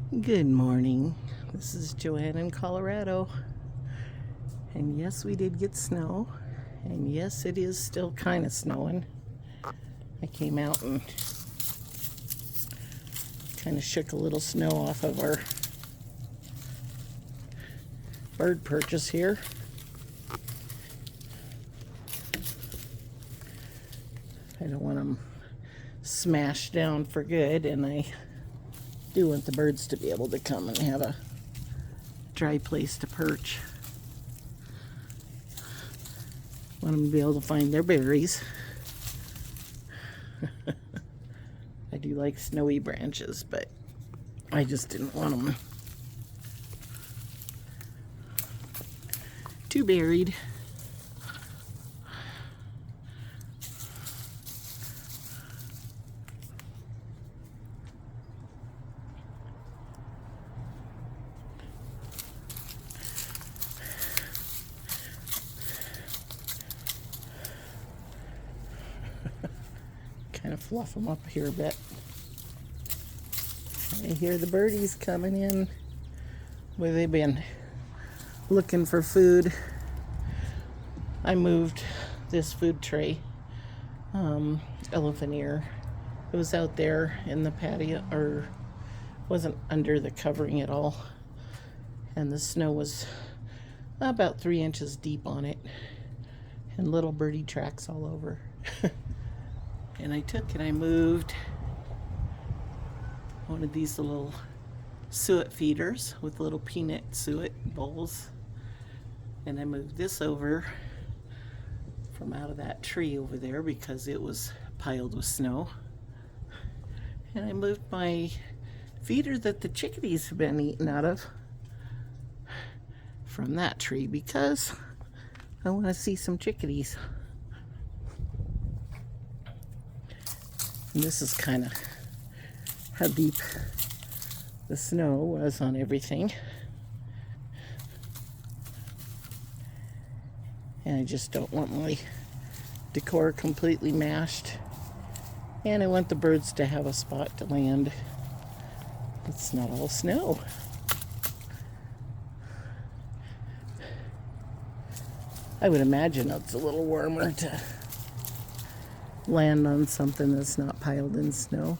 Good morning. This is Joanne in Colorado. And yes, we did get snow. And yes, it is still kind of snowing. I came out and kind of shook a little snow off of our bird perches here. I don't want them smashed down for good, and I do want the birds to be able to come and have a dry place to perch. Want them to be able to find their berries. I do like snowy branches, but I just didn't want them too buried. Kind of fluff them up here a bit. I hear the birdies coming in. Where they've been looking for food. I moved this food tray, elephant ear. It was out there in the patio, or wasn't under the covering at all. And the snow was about 3 inches deep on it. And little birdie tracks all over. And I took and I moved one of these little suet feeders with little peanut suet bowls. And I moved this over from out of that tree over there because it was piled with snow. And I moved my feeder that the chickadees have been eating out of from that tree because I want to see some chickadees. And this is kind of how deep the snow was on everything. And I just don't want my decor completely mashed. And I want the birds to have a spot to land. It's not all snow. I would imagine it's a little warmer to land on something that's not piled in snow.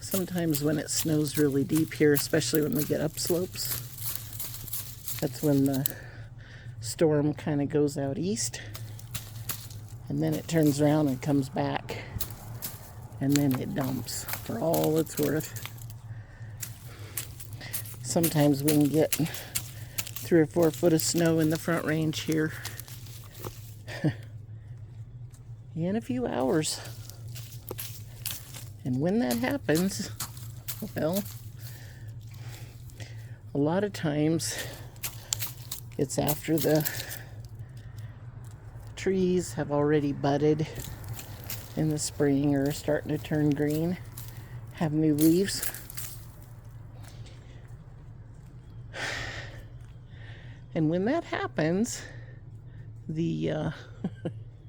Sometimes when it snows really deep here, especially when we get upslopes, that's when the storm kind of goes out east, and then it turns around and comes back, and then it dumps for all it's worth. Sometimes we can get 3 or 4 foot of snow in the Front Range here in a few hours. And when that happens, well, a lot of times it's after the trees have already budded in the spring or are starting to turn green, have new leaves. And when that happens, you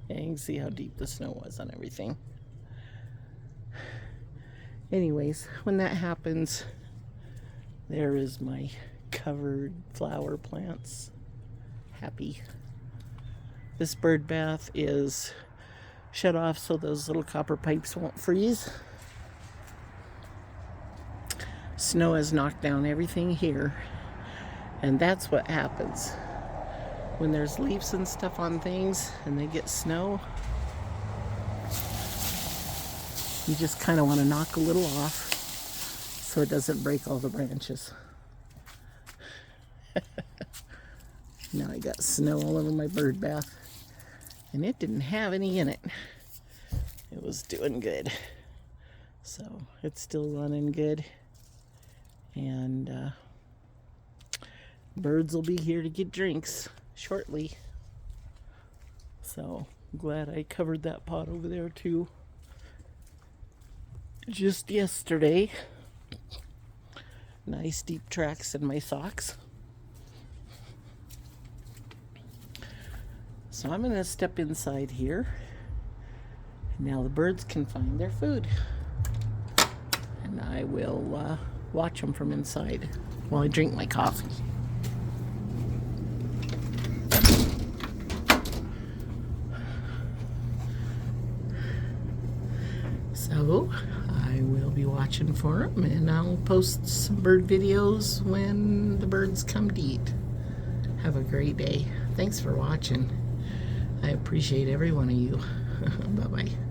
can see how deep the snow was on everything. Anyways, when that happens, there is my covered flower plants. Happy. This bird bath is shut off so those little copper pipes won't freeze. Snow has knocked down everything here. And that's what happens when there's leaves and stuff on things and they get snow. You just kind of want to knock a little off so it doesn't break all the branches. Now I got snow all over my bird bath, and it didn't have any in it. It was doing good. So it's still running good. And birds will be here to get drinks shortly. So I'm glad I covered that pot over there too. Just yesterday, nice deep tracks in my socks. So I'm going to step inside here. Now the birds can find their food. And I will watch them from inside while I drink my coffee. So I will be watching for them, and I'll post some bird videos when the birds come to eat. Have a great day. Thanks for watching. I appreciate every one of you. Bye-bye.